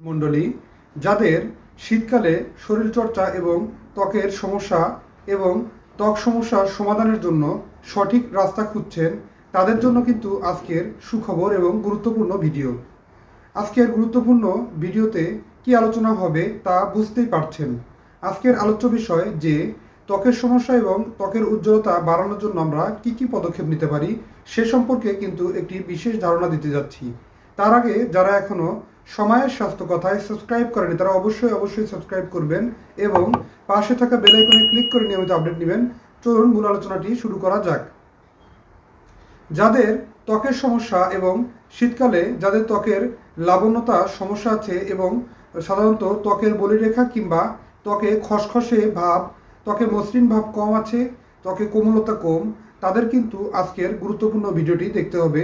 মণ্ডলী, যাদের শীতকালে শরীরচর্চা এবং ত্বকের সমস্যা এবং ত্বক সমস্যার সমাধানের জন্য সঠিক রাস্তা খুঁজছেন, তাদের জন্য কিন্তু আজকের সুখবর এবং গুরুত্বপূর্ণ ভিডিও। আজকের গুরুত্বপূর্ণ ভিডিওতে কি আলোচনা হবে তা বুঝতেই পারছেন। আজকের আলোচ্য বিষয় যে ত্বকের সমস্যা এবং ত্বকের উজ্জ্বলতা বাড়ানোর জন্য আমরা কি পদক্ষেপ নিতে পারি সে সম্পর্কে কিন্তু একটি বিশেষ ধারণা দিতে যাচ্ছি। তার আগে যারা এখনও সময়ের স্বাস্থ্য কথায় সাবস্ক্রাইব করেনি তারা অবশ্যই সাবস্ক্রাইব করবেন এবং পাশে থাকা বেল আইকনে ক্লিক করে নিয়মিত আপডেট নেবেন। চলুন মূল আলোচনাটি শুরু করা যাক। যাদের ত্বকের সমস্যা এবং শীতকালে যাদের ত্বকের লাবণ্যতা সমস্যা আছে এবং সাধারণত ত্বকের বলিরেখা কিংবা ত্বকে খসখসে ভাব, ত্বকে মসৃণ ভাব কম আছে, ত্বকে কোমলতা কম, তাদের কিন্তু আজকের গুরুত্বপূর্ণ ভিডিওটি দেখতে হবে।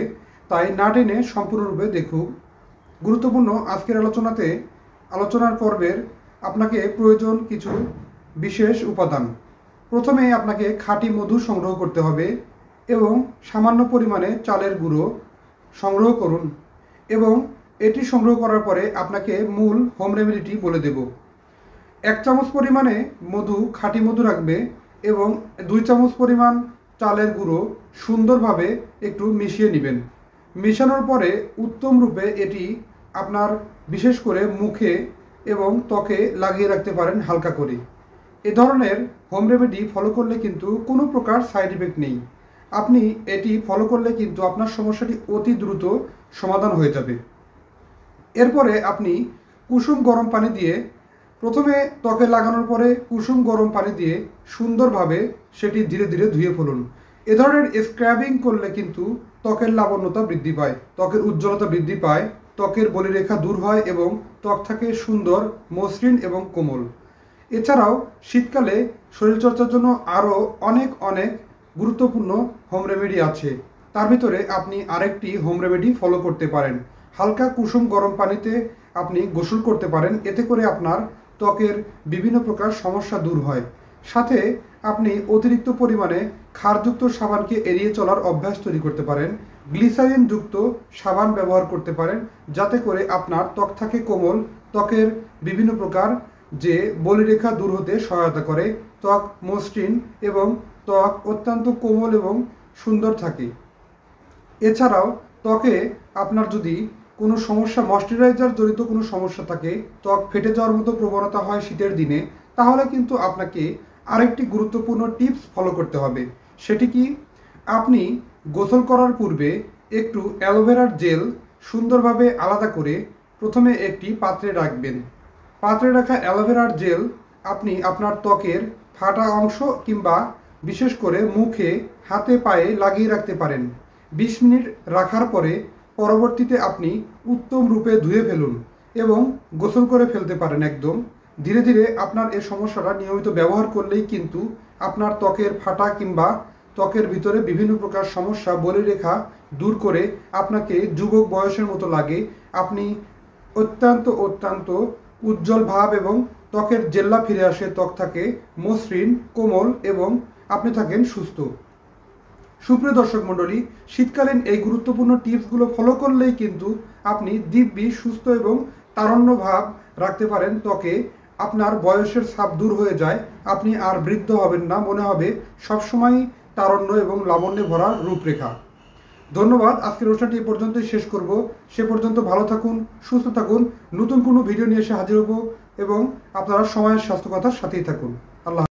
তাই না টেনে সম্পূর্ণরূপে দেখুন। গুরুত্বপূর্ণ আজকের আলোচনার পর্বের আপনাকে প্রয়োজন কিছু বিশেষ উপাদান। প্রথমে আপনাকে খাঁটি মধু সংগ্রহ করতে হবে এবং সামান্য পরিমাণে চালের গুঁড়ো সংগ্রহ করুন এবং এটি সংগ্রহ করার পরে আপনাকে মূল হোম রেমেডিটি বলে দেব। 1 চামচ পরিমাণে মধু, খাঁটি মধু রাখবে এবং 2 চামচ পরিমাণ চালের গুঁড়ো সুন্দরভাবে একটু মিশিয়ে নেবেন। মেশানোর পরে উত্তম রূপে এটি আপনার বিশেষ করে মুখে এবং ত্বকে লাগিয়ে রাখতে পারেন হালকা করে। এ ধরনের হোম রেমেডি ফলো করলে কিন্তু কোনো প্রকার সাইড এফেক্ট নেই। আপনি এটি ফলো করলে কিন্তু আপনার সমস্যাটি অতি দ্রুত সমাধান হয়ে যাবে। এরপরে আপনি কুসুম গরম পানি দিয়ে প্রথমে ত্বকে লাগানোর পরে কুসুম গরম পানি দিয়ে সুন্দরভাবে সেটি ধীরে ধীরে ধুয়ে ফেলুন। এ ধরনের স্ক্রাবিং করলে কিন্তু ত্বকের লাবণ্যতা বৃদ্ধি পায়, ত্বকের উজ্জ্বলতা বৃদ্ধি পায়, ত্বকের বলিরেখা দূর হয় এবং ত্বক থাকে সুন্দর, মসৃণ এবং কোমল। এছাড়াও শীতকালে শরীরচর্চার জন্য আরও অনেক গুরুত্বপূর্ণ হোম রেমেডি আছে। তার ভিতরে আপনি আরেকটি হোম রেমেডি ফলো করতে পারেন। হালকা কুসুম গরম পানিতে আপনি গোসল করতে পারেন, এতে করে আপনার ত্বকের বিভিন্ন প্রকার সমস্যা দূর হয়। সাথে আপনি অতিরিক্ত পরিমাণে ক্ষারযুক্ত সাবানকে এড়িয়ে চলার অভ্যাস তৈরি করতে পারেন। গ্লিসারিন যুক্ত সাবান ব্যবহার করতে পারেন, যাতে করে আপনার ত্বক থাকে কোমল, ত্বকের বিভিন্ন প্রকার যে বলিরেখা দূর হতে সহায়তা করে, ত্বক মসৃণ এবং ত্বক অত্যন্ত কোমল এবং সুন্দর থাকে। এছাড়াও ত্বকে আপনার যদি কোনো সমস্যা, ময়শ্চারাইজার জনিত কোনো সমস্যা থাকে, ত্বক ফেটে যাওয়ার মতো প্রবণতা হয় শীতের দিনে, তাহলে কিন্তু আপনাকে আরেকটি গুরুত্বপূর্ণ টিপস ফলো করতে হবে। সেটি কি? আপনি গোসল করার পূর্বে একটু অ্যালোভেরার জেল সুন্দরভাবে আলাদা করে প্রথমে একটি পাত্রে রাখবেন। পাত্রে রাখা অ্যালোভেরার জেল আপনি আপনার ত্বকের ফাটা অংশ কিংবা বিশেষ করে মুখে, হাতে, পায়ে লাগিয়ে রাখতে পারেন। 20 মিনিট রাখার পরে পরবর্তীতে আপনি উত্তম রূপে ধুয়ে ফেলুন এবং গোসল করে ফেলতে পারেন একদম। ধীরে ধীরে আপনার এই সমস্যাটা নিয়মিত ব্যবহার করলেই কিন্তু আপনার ত্বকের ফাটা কিংবা ত্বকের ভিতরে বিভিন্ন প্রকার সমস্যা, বলিরেখা দূর করে আপনাকে যুবক বয়সের মতো লাগে। আপনি অত্যন্ত উজ্জ্বল ভাব এবং ত্বকের জেল্লা ফিরে আসে, ত্বক থাকে মসৃণ, কোমল এবং আপনি থাকেন সুস্থ। সুপ্রিয় দর্শক মণ্ডলী, শীতকালীন এই গুরুত্বপূর্ণ টিপসগুলো ফলো করলেই কিন্তু আপনি দিব্যি সুস্থ এবং তারুণ্য ভাব রাখতে পারেন ত্বকে। আপনার বয়সের ছাপ দূর হয়ে যায়, আপনি আর বৃদ্ধ হবেন না, মনে হবে সবসময় তারুণ্য এবং লাবণ্যে ভরা রূপরেখা। ধন্যবাদ। আজকের অনুষ্ঠানটি এ পর্যন্তই শেষ করব। সে পর্যন্ত ভালো থাকুন, সুস্থ থাকুন। নতুন কোনো ভিডিও নিয়ে এসে হাজির হব এবং আপনারা সময়ের স্বাস্থ্য কথার সাথেই থাকুন। আল্লাহ।